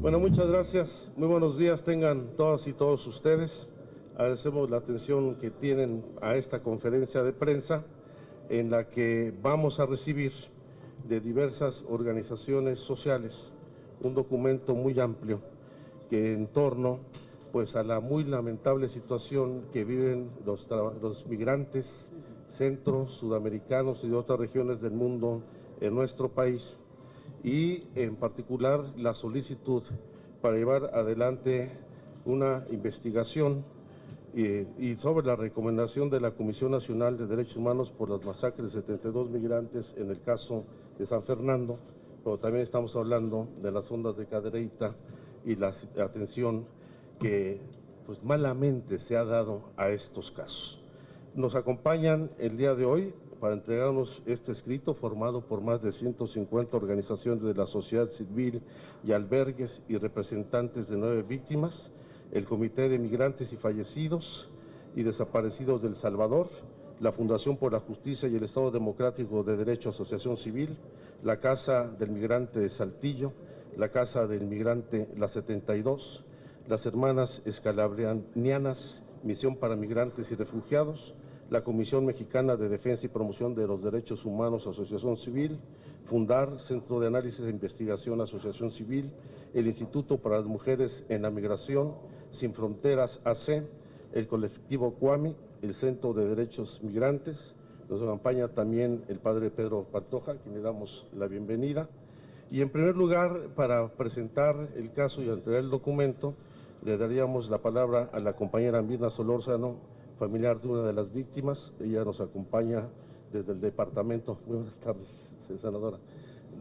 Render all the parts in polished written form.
Bueno, muchas gracias. Muy buenos días tengan todas y todos ustedes. Agradecemos la atención que tienen a esta conferencia de prensa en la que vamos a recibir de diversas organizaciones sociales un documento muy amplio que en torno pues a la muy lamentable situación que viven los migrantes centro, sudamericanos y de otras regiones del mundo en nuestro país, y en particular la solicitud para llevar adelante una investigación y sobre la recomendación de la Comisión Nacional de Derechos Humanos por las masacres de 72 migrantes en el caso de San Fernando, pero también estamos hablando de las fondas de Cadereyta y la atención que pues malamente se ha dado a estos casos. Nos acompañan el día de hoy para entregarnos este escrito formado por más de 150 organizaciones de la sociedad civil y albergues y representantes de 9 víctimas, el Comité de Migrantes y Fallecidos y Desaparecidos del Salvador, la Fundación por la Justicia y el Estado Democrático de Derecho Asociación Civil, la Casa del Migrante de Saltillo, la Casa del Migrante La 72, las Hermanas Escalabrianas, Misión para Migrantes y Refugiados, la Comisión Mexicana de Defensa y Promoción de los Derechos Humanos, Asociación Civil, Fundar, Centro de Análisis e Investigación, Asociación Civil, el Instituto para las Mujeres en la Migración, Sin Fronteras AC, el colectivo Cuami, el Centro de Derechos Migrantes. Nos acompaña también el padre Pedro Pantoja, a quien le damos la bienvenida. Y en primer lugar, para presentar el caso y entregar el documento, le daríamos la palabra a la compañera Mirna Solórzano, familiar de una de las víctimas. Ella nos acompaña desde el departamento, muy buenas tardes, senadora,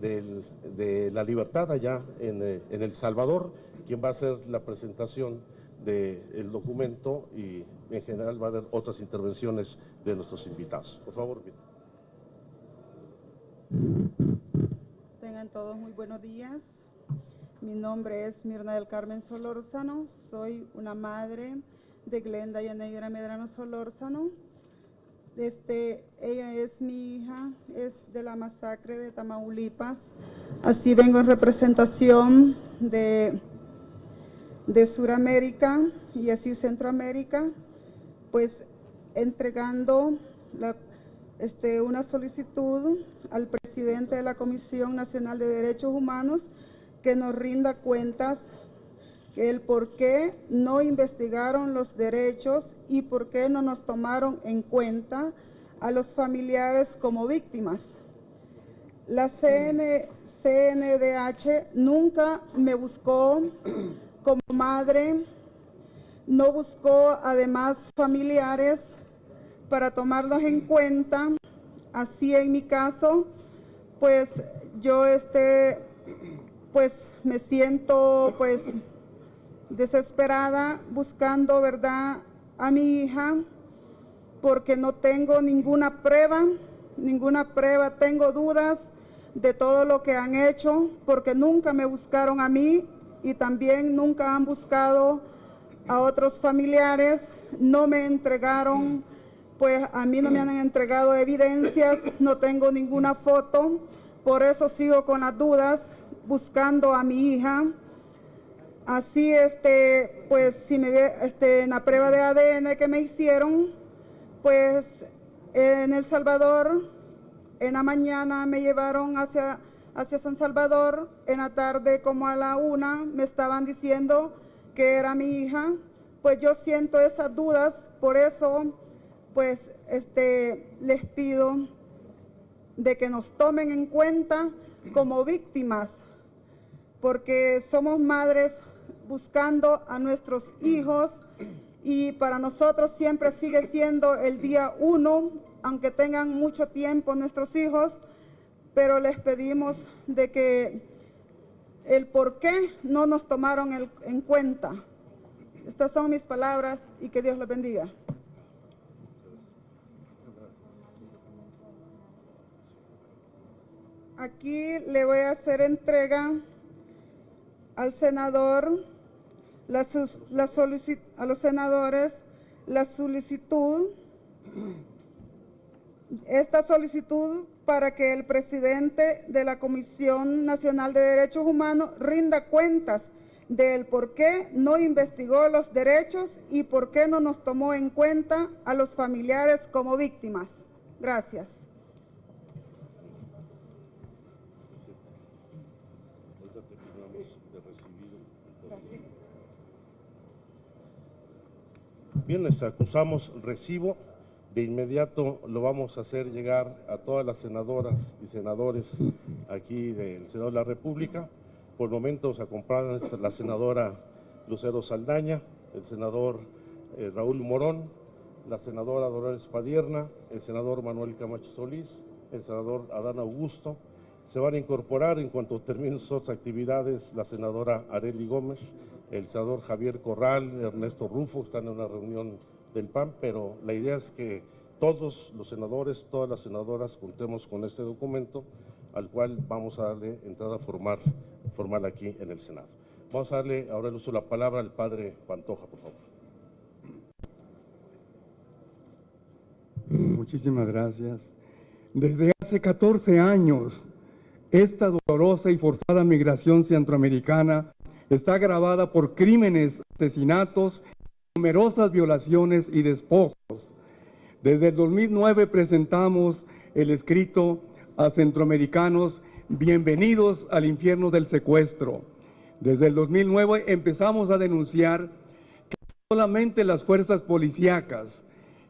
de La Libertad, allá en El Salvador, quien va a hacer la presentación del documento y en general va a haber otras intervenciones de nuestros invitados. Por favor, Mirna. Tengan todos muy buenos días. Mi nombre es Mirna del Carmen Solórzano, soy una madre de Glenda Yaneira Medrano Solórzano. Ella es mi hija, es de la masacre de Tamaulipas. Así vengo en representación de Suramérica y así Centroamérica, pues entregando una solicitud al presidente de la Comisión Nacional de Derechos Humanos que nos rinda cuentas el por qué no investigaron los derechos y por qué no nos tomaron en cuenta a los familiares como víctimas. La CNDH nunca me buscó como madre, no buscó además familiares para tomarlos en cuenta. Así en mi caso, pues yo pues me siento pues desesperada buscando, ¿verdad?, a mi hija, porque no tengo ninguna prueba, tengo dudas de todo lo que han hecho, porque nunca me buscaron a mí y también nunca han buscado a otros familiares, no me entregaron, pues a mí no me han entregado evidencias, no tengo ninguna foto, por eso sigo con las dudas, buscando a mi hija. Así, pues si me ve, en la prueba de ADN que me hicieron, pues en El Salvador, en la mañana me llevaron hacia San Salvador, en la tarde como a la 1 me estaban diciendo que era mi hija. Pues yo siento esas dudas, por eso pues les pido de que nos tomen en cuenta como víctimas, porque somos madres buscando a nuestros hijos y para nosotros siempre sigue siendo el día 1, aunque tengan mucho tiempo nuestros hijos, pero les pedimos de que el por qué no nos tomaron en cuenta. Estas son mis palabras y que Dios los bendiga. Aquí le voy a hacer entrega al senador, a los senadores, la solicitud. Esta solicitud para que el presidente de la Comisión Nacional de Derechos Humanos rinda cuentas del por qué no investigó los derechos y por qué no nos tomó en cuenta a los familiares como víctimas. Gracias. Bien, les acusamos recibo. De inmediato lo vamos a hacer llegar a todas las senadoras y senadores aquí del Senado de la República. Por momentos acompañan la senadora Lucero Saldaña, el senador Raúl Morón, la senadora Dolores Padierna, el senador Manuel Camacho Solís, el senador Adán Augusto. Se van a incorporar en cuanto terminen sus otras actividades la senadora Arely Gómez, el senador Javier Corral, Ernesto Rufo, están en una reunión del PAN, pero la idea es que todos los senadores, todas las senadoras contemos con este documento, al cual vamos a darle entrada formal aquí en el Senado. Vamos a darle ahora el uso de la palabra al padre Pantoja, por favor. Muchísimas gracias. Desde hace 14 años, esta dolorosa y forzada migración centroamericana está agravada por crímenes, asesinatos, numerosas violaciones y despojos. Desde el 2009 presentamos el escrito a centroamericanos, bienvenidos al infierno del secuestro. Desde el 2009 empezamos a denunciar que no solamente las fuerzas policíacas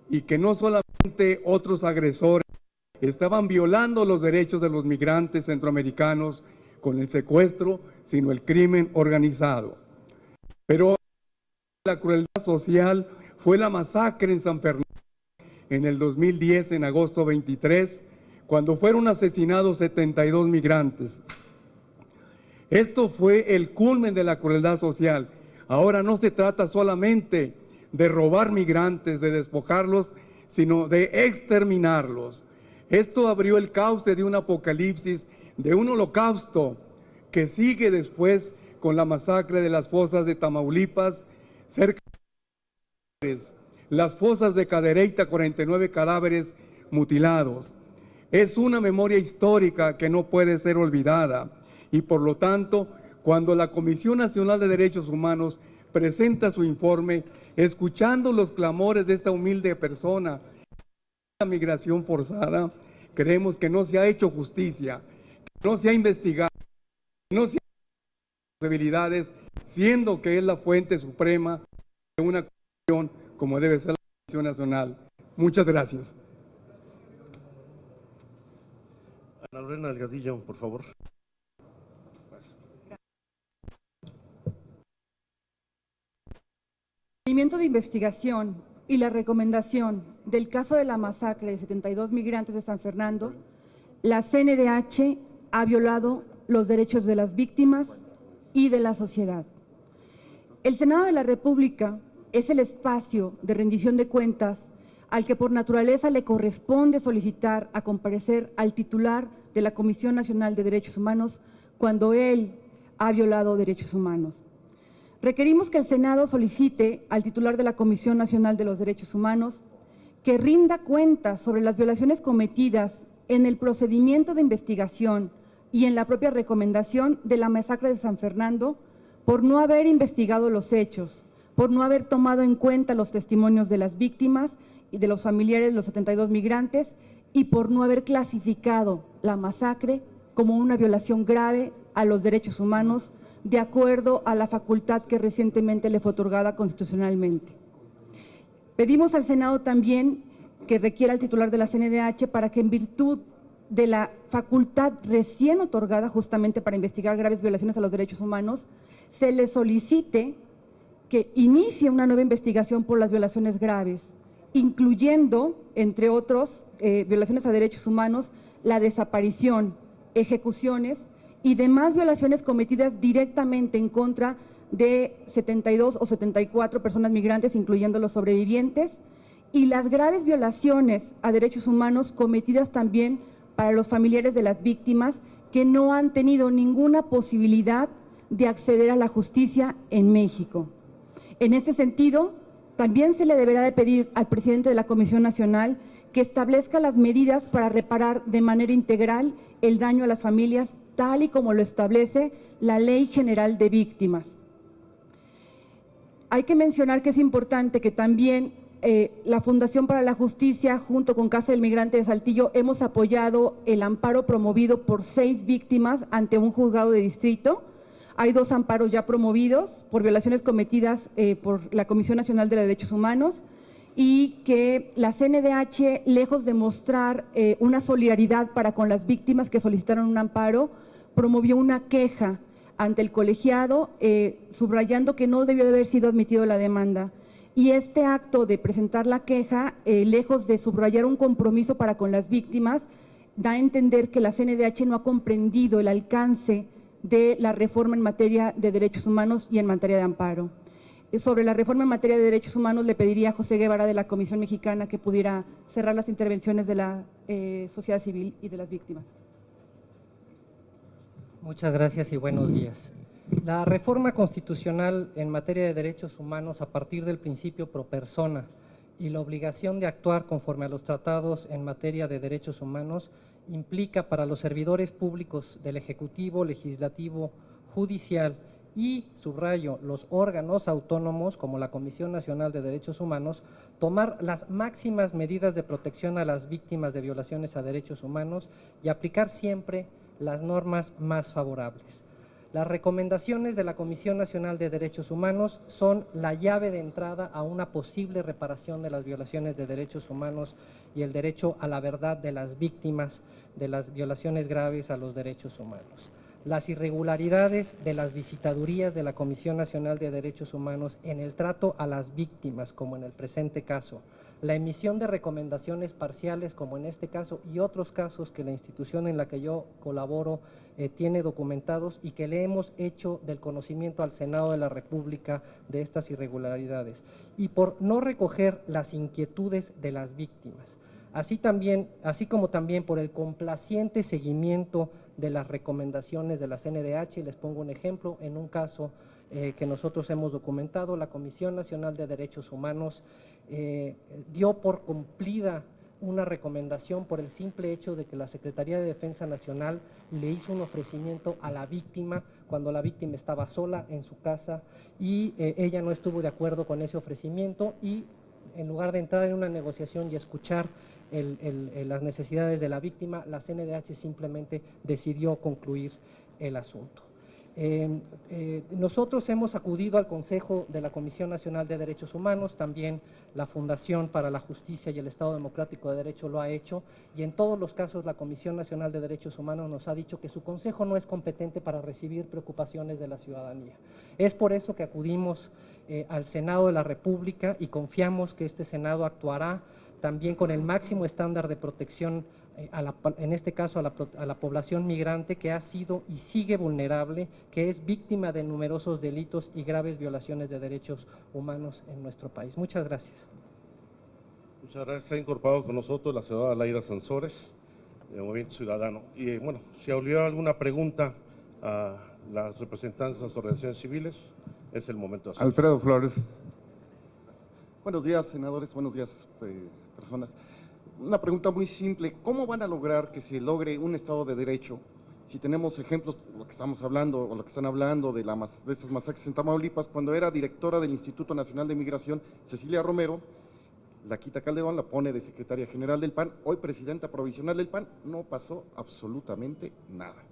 y que no solamente otros agresores estaban violando los derechos de los migrantes centroamericanos con el secuestro, sino el crimen organizado. Pero la crueldad social fue la masacre en San Fernando en el 2010, en agosto 23, cuando fueron asesinados 72 migrantes. Esto fue el culmen de la crueldad social. Ahora no se trata solamente de robar migrantes, de despojarlos, sino de exterminarlos. Esto abrió el cauce de un apocalipsis, de un holocausto que sigue después con la masacre de las fosas de Tamaulipas, cerca de las fosas de Cadereyta, 49 cadáveres mutilados. Es una memoria histórica que no puede ser olvidada y por lo tanto, cuando la Comisión Nacional de Derechos Humanos presenta su informe, escuchando los clamores de esta humilde persona, la migración forzada, creemos que no se ha hecho justicia, que no se ha investigado, que no se han hecho posibilidades, siendo que es la fuente suprema de una comisión como debe ser la Comisión Nacional. Muchas gracias. Ana Lorena Delgadillo, por favor. El procedimiento de investigación y la recomendación del caso de la masacre de 72 migrantes de San Fernando, la CNDH ha violado los derechos de las víctimas y de la sociedad. El Senado de la República es el espacio de rendición de cuentas al que por naturaleza le corresponde solicitar a comparecer al titular de la Comisión Nacional de Derechos Humanos cuando él ha violado derechos humanos. Requerimos que el Senado solicite al titular de la Comisión Nacional de los Derechos Humanos que rinda cuentas sobre las violaciones cometidas en el procedimiento de investigación y en la propia recomendación de la masacre de San Fernando por no haber investigado los hechos, por no haber tomado en cuenta los testimonios de las víctimas y de los familiares de los 72 migrantes y por no haber clasificado la masacre como una violación grave a los derechos humanos de acuerdo a la facultad que recientemente le fue otorgada constitucionalmente. Pedimos al Senado también que requiera al titular de la CNDH para que en virtud de la facultad recién otorgada justamente para investigar graves violaciones a los derechos humanos, se le solicite que inicie una nueva investigación por las violaciones graves, incluyendo, entre otros, violaciones a derechos humanos, la desaparición, ejecuciones y demás violaciones cometidas directamente en contra de 72 o 74 personas migrantes, incluyendo los sobrevivientes, y las graves violaciones a derechos humanos cometidas también para los familiares de las víctimas que no han tenido ninguna posibilidad de acceder a la justicia en México. En este sentido, también se le deberá de pedir al presidente de la Comisión Nacional que establezca las medidas para reparar de manera integral el daño a las familias, tal y como lo establece la Ley General de Víctimas. Hay que mencionar que es importante que también la Fundación para la Justicia, junto con Casa del Migrante de Saltillo, hemos apoyado el amparo promovido por 6 víctimas ante un juzgado de distrito. Hay 2 amparos ya promovidos por violaciones cometidas por la Comisión Nacional de Derechos Humanos, y que la CNDH, lejos de mostrar una solidaridad para con las víctimas que solicitaron un amparo, promovió una queja ante el colegiado, subrayando que no debió de haber sido admitido la demanda. Y este acto de presentar la queja, lejos de subrayar un compromiso para con las víctimas, da a entender que la CNDH no ha comprendido el alcance de la reforma en materia de derechos humanos y en materia de amparo. Sobre la reforma en materia de derechos humanos, le pediría a José Guevara de la Comisión Mexicana que pudiera cerrar las intervenciones de la sociedad civil y de las víctimas. Muchas gracias y buenos días. La reforma constitucional en materia de derechos humanos, a partir del principio pro persona y la obligación de actuar conforme a los tratados en materia de derechos humanos, implica para los servidores públicos del Ejecutivo, Legislativo, Judicial y, subrayo, los órganos autónomos como la Comisión Nacional de Derechos Humanos, tomar las máximas medidas de protección a las víctimas de violaciones a derechos humanos y aplicar siempre las normas más favorables. Las recomendaciones de la Comisión Nacional de Derechos Humanos son la llave de entrada a una posible reparación de las violaciones de derechos humanos y el derecho a la verdad de las víctimas de las violaciones graves a los derechos humanos. Las irregularidades de las visitadurías de la Comisión Nacional de Derechos Humanos en el trato a las víctimas, como en el presente caso, la emisión de recomendaciones parciales, como en este caso, y otros casos que la institución en la que yo colaboro tiene documentados y que le hemos hecho del conocimiento al Senado de la República de estas irregularidades, y por no recoger las inquietudes de las víctimas, así como también por el complaciente seguimiento de las recomendaciones de la CNDH. Les pongo un ejemplo: en un caso que nosotros hemos documentado, la Comisión Nacional de Derechos Humanos dio por cumplida una recomendación por el simple hecho de que la Secretaría de Defensa Nacional le hizo un ofrecimiento a la víctima cuando la víctima estaba sola en su casa y ella no estuvo de acuerdo con ese ofrecimiento, y en lugar de entrar en una negociación y escuchar las necesidades de la víctima, la CNDH simplemente decidió concluir el asunto. Nosotros hemos acudido al Consejo de la Comisión Nacional de Derechos Humanos, también la Fundación para la Justicia y el Estado Democrático de Derecho lo ha hecho, y en todos los casos la Comisión Nacional de Derechos Humanos nos ha dicho que su consejo no es competente para recibir preocupaciones de la ciudadanía. Es por eso que acudimos al Senado de la República y confiamos que este Senado actuará también con el máximo estándar de protección, en este caso a la población migrante que ha sido y sigue vulnerable, que es víctima de numerosos delitos y graves violaciones de derechos humanos en nuestro país. Muchas gracias. Muchas gracias. Se ha incorporado con nosotros la ciudadana Laira Sansores, del Movimiento Ciudadano. Y bueno, si hubiera alguna pregunta a las representantes de las organizaciones civiles, es el momento de hacerlo. Alfredo Flores. Buenos días, senadores, buenos días, personas. Una pregunta muy simple: ¿cómo van a lograr que se logre un Estado de Derecho si tenemos ejemplos, lo que estamos hablando, o lo que están hablando de estas masacres en Tamaulipas? Cuando era directora del Instituto Nacional de Migración, Cecilia Romero, la quita Calderón, la pone de secretaria general del PAN, hoy presidenta provisional del PAN, no pasó absolutamente nada.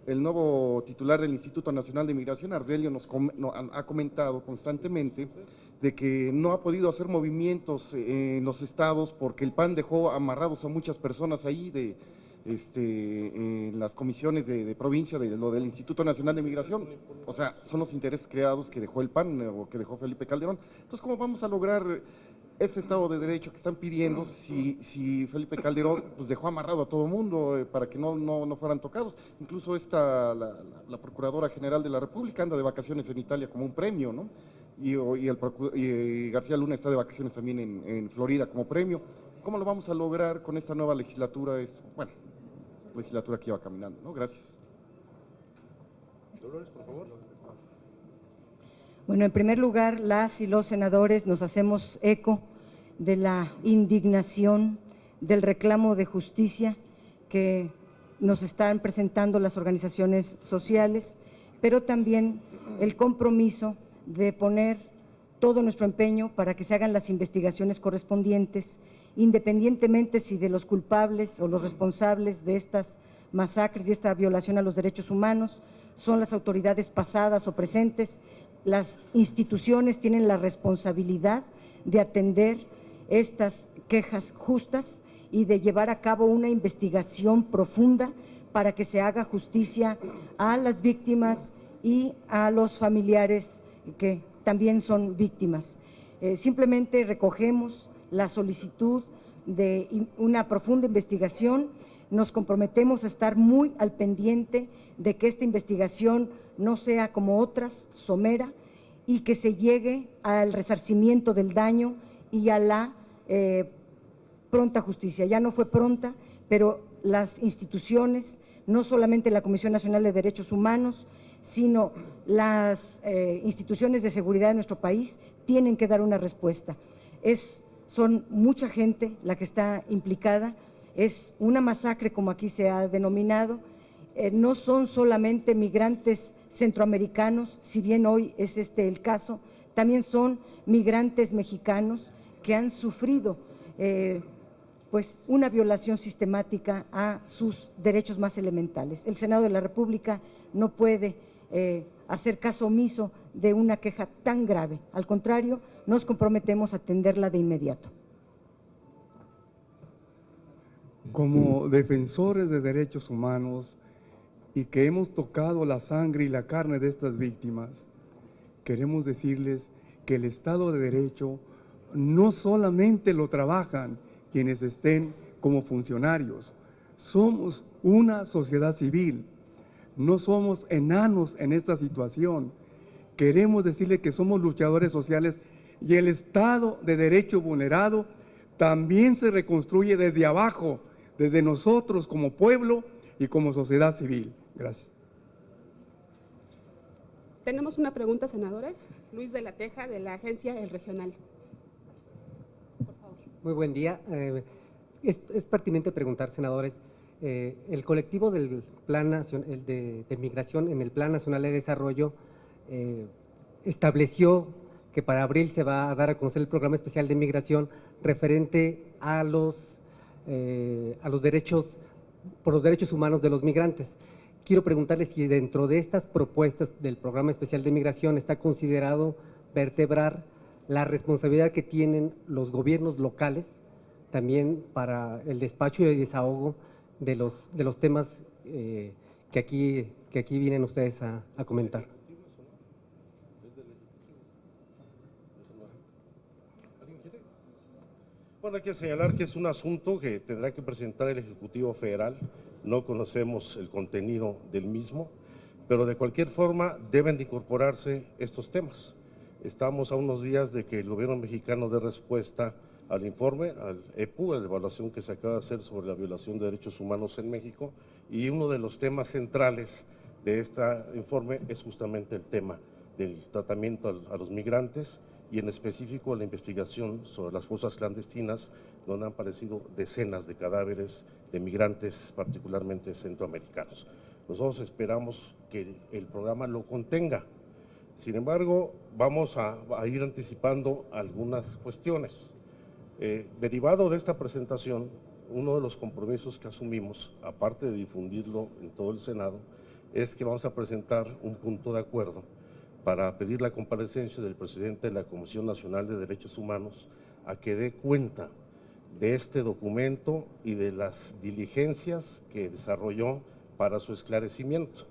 El nuevo titular del Instituto Nacional de Migración, Ardelio, ha comentado constantemente de que no ha podido hacer movimientos en los estados porque el PAN dejó amarrados a muchas personas ahí en las comisiones de provincia de lo del Instituto Nacional de Migración. O sea, son los intereses creados que dejó el PAN o que dejó Felipe Calderón. Entonces, ¿cómo vamos a lograr este Estado de Derecho que están pidiendo si Felipe Calderón pues dejó amarrado a todo el mundo para que no fueran tocados? Incluso la Procuradora General de la República anda de vacaciones en Italia como un premio, ¿no? Y García Luna está de vacaciones también en Florida como premio. ¿Cómo lo vamos a lograr con esta nueva legislatura? Bueno, legislatura que iba caminando, ¿no? Gracias. Dolores, por favor. Bueno, en primer lugar, las y los senadores nos hacemos eco de la indignación del reclamo de justicia que nos están presentando las organizaciones sociales, pero también el compromiso de poner todo nuestro empeño para que se hagan las investigaciones correspondientes, independientemente si de los culpables o los responsables de estas masacres y esta violación a los derechos humanos son las autoridades pasadas o presentes. Las instituciones tienen la responsabilidad de atender estas quejas justas y de llevar a cabo una investigación profunda para que se haga justicia a las víctimas y a los familiares que también son víctimas. Simplemente recogemos la solicitud de una profunda investigación, nos comprometemos a estar muy al pendiente de que esta investigación no sea como otras, somera, y que se llegue al resarcimiento del daño y a la pronta justicia. Ya no fue pronta, pero las instituciones, no solamente la Comisión Nacional de Derechos Humanos, sino las instituciones de seguridad de nuestro país, tienen que dar una respuesta. Son mucha gente la que está implicada, es una masacre como aquí se ha denominado, no son solamente migrantes centroamericanos, si bien hoy es este el caso, también son migrantes mexicanos que han sufrido pues una violación sistemática a sus derechos más elementales. El Senado de la República no puede hacer caso omiso de una queja tan grave, al contrario, nos comprometemos a atenderla de inmediato. Como defensores de derechos humanos y que hemos tocado la sangre y la carne de estas víctimas, queremos decirles que el Estado de Derecho no solamente lo trabajan quienes estén como funcionarios, somos una sociedad civil, no somos enanos en esta situación. Queremos decirle que somos luchadores sociales y el Estado de Derecho vulnerado también se reconstruye desde abajo, desde nosotros como pueblo y como sociedad civil. Gracias. Tenemos una pregunta, senadores. Luis de la Teja, de la agencia El Regional. Por favor. Muy buen día. Es pertinente preguntar, senadores, el colectivo del Plan Nacional de Migración en el Plan Nacional de Desarrollo estableció que para abril se va a dar a conocer el Programa Especial de Migración referente a los derechos, por los derechos humanos de los migrantes. Quiero preguntarle si dentro de estas propuestas del Programa Especial de Migración está considerado vertebrar la responsabilidad que tienen los gobiernos locales también para el despacho y el desahogo de los temas que aquí vienen ustedes a comentar. Bueno, hay que señalar que es un asunto que tendrá que presentar el Ejecutivo Federal, no conocemos el contenido del mismo, pero de cualquier forma deben de incorporarse estos temas. Estamos a unos días de que el gobierno mexicano dé respuesta al informe, al EPU, a la evaluación que se acaba de hacer sobre la violación de derechos humanos en México, y uno de los temas centrales de este informe es justamente el tema del tratamiento a los migrantes y en específico la investigación sobre las fosas clandestinas, donde han aparecido decenas de cadáveres de migrantes, particularmente centroamericanos. Nosotros esperamos que el programa lo contenga. Sin embargo, vamos a ir anticipando algunas cuestiones. Derivado de esta presentación, uno de los compromisos que asumimos, aparte de difundirlo en todo el Senado, es que vamos a presentar un punto de acuerdo para pedir la comparecencia del presidente de la Comisión Nacional de Derechos Humanos a que dé cuenta de este documento y de las diligencias que desarrolló para su esclarecimiento.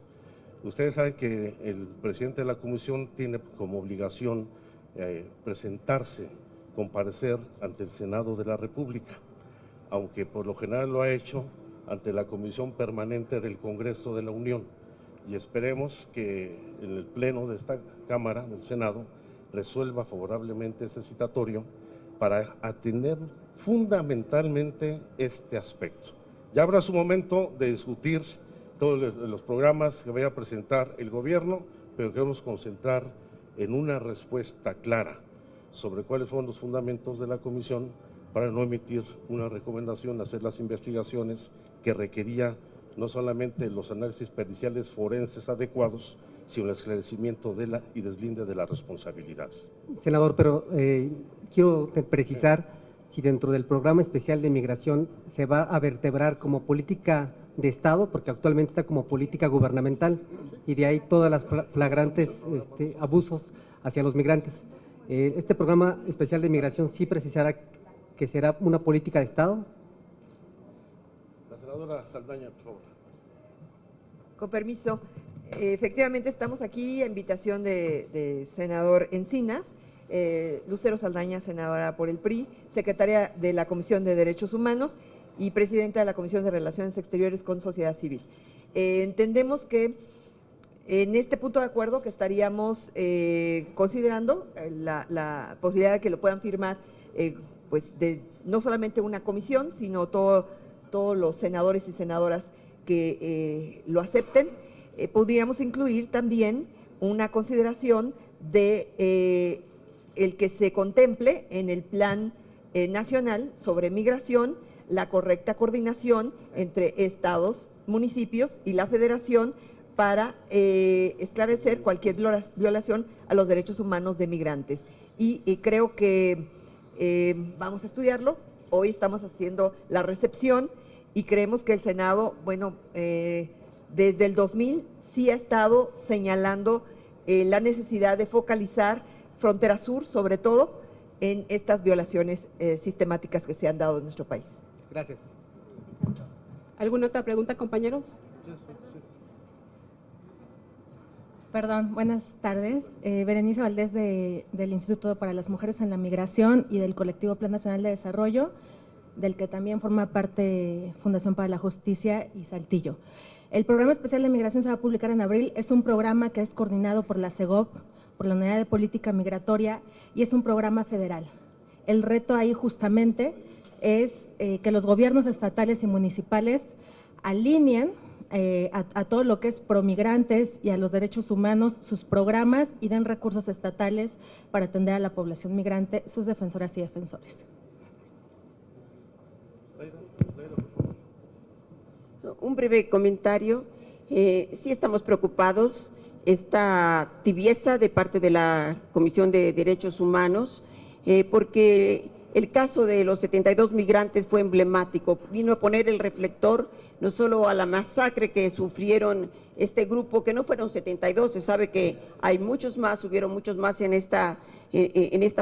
Ustedes saben que el presidente de la Comisión tiene como obligación presentarse, comparecer ante el Senado de la República, aunque por lo general lo ha hecho ante la Comisión Permanente del Congreso de la Unión, y esperemos que en el Pleno de esta Cámara, del Senado, resuelva favorablemente ese citatorio para atender fundamentalmente este aspecto. Ya habrá su momento de discutir todos los programas que vaya a presentar el gobierno, pero queremos concentrar en una respuesta clara sobre cuáles fueron los fundamentos de la Comisión para no emitir una recomendación, hacer las investigaciones que requería no solamente los análisis periciales forenses adecuados, sino el esclarecimiento y deslinde de las responsabilidades. Senador, pero quiero precisar si dentro del programa especial de migración se va a vertebrar como política de Estado, porque actualmente está como política gubernamental, y de ahí todas las flagrantes abusos hacia los migrantes. ¿Este programa especial de migración sí precisará que será una política de Estado? La senadora Saldaña, por favor. Con permiso, efectivamente estamos aquí a invitación de senador Encinas, Lucero Saldaña, senadora por el PRI, secretaria de la Comisión de Derechos Humanos y presidenta de la Comisión de Relaciones Exteriores con Sociedad Civil. Entendemos que en este punto de acuerdo que estaríamos considerando la posibilidad de que lo puedan firmar pues no solamente una comisión, sino todos los senadores y senadoras que lo acepten, podríamos incluir también una consideración de el que se contemple en el Plan Nacional sobre Migración la correcta coordinación entre estados, municipios y la federación para esclarecer cualquier violación a los derechos humanos de migrantes. Y creo que vamos a estudiarlo. Hoy estamos haciendo la recepción y creemos que el Senado, bueno, desde el 2000 sí ha estado señalando la necesidad de focalizar Frontera Sur, sobre todo, en estas violaciones sistemáticas que se han dado en nuestro país. Gracias. ¿Alguna otra pregunta, compañeros? Perdón, buenas tardes. Berenice Valdés del Instituto para las Mujeres en la Migración y del colectivo Plan Nacional de Desarrollo, del que también forma parte Fundación para la Justicia y Saltillo. El Programa Especial de Migración se va a publicar en abril. Es un programa que es coordinado por la CEGOP, por la Unidad de Política Migratoria, y es un programa federal. El reto ahí justamente es que los gobiernos estatales y municipales alineen a todo lo que es promigrantes y a los derechos humanos sus programas y den recursos estatales para atender a la población migrante, sus defensoras y defensores. Un breve comentario. Sí estamos preocupados. Esta tibieza de parte de la Comisión de Derechos Humanos, porque el caso de los 72 migrantes fue emblemático, vino a poner el reflector no solo a la masacre que sufrieron este grupo, que no fueron 72, se sabe que hay muchos más, hubieron muchos más en esta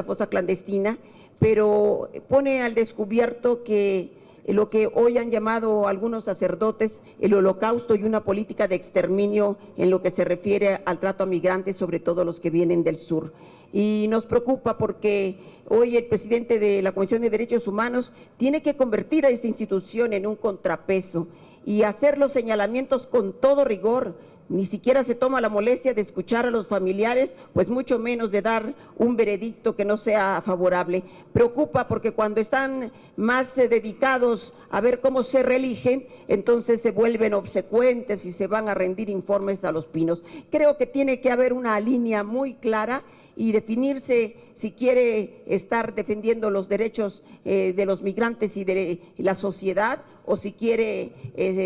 fosa clandestina, pero pone al descubierto que lo que hoy han llamado algunos sacerdotes el holocausto y una política de exterminio en lo que se refiere al trato a migrantes, sobre todo los que vienen del sur. Y nos preocupa porque hoy el presidente de la Comisión de Derechos Humanos tiene que convertir a esta institución en un contrapeso y hacer los señalamientos con todo rigor. Ni siquiera se toma la molestia de escuchar a los familiares, pues mucho menos de dar un veredicto que no sea favorable. Preocupa porque cuando están más dedicados a ver cómo se reeligen, entonces se vuelven obsecuentes y se van a rendir informes a los pinos. Creo que tiene que haber una línea muy clara y definirse si quiere estar defendiendo los derechos de los migrantes y de la sociedad, o si quiere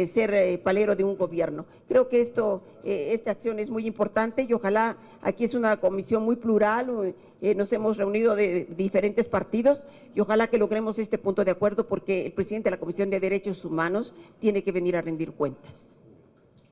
ser palero de un gobierno. Creo que esta acción es muy importante y ojalá, aquí es una comisión muy plural, nos hemos reunido de diferentes partidos y ojalá que logremos este punto de acuerdo, porque el presidente de la Comisión de Derechos Humanos tiene que venir a rendir cuentas.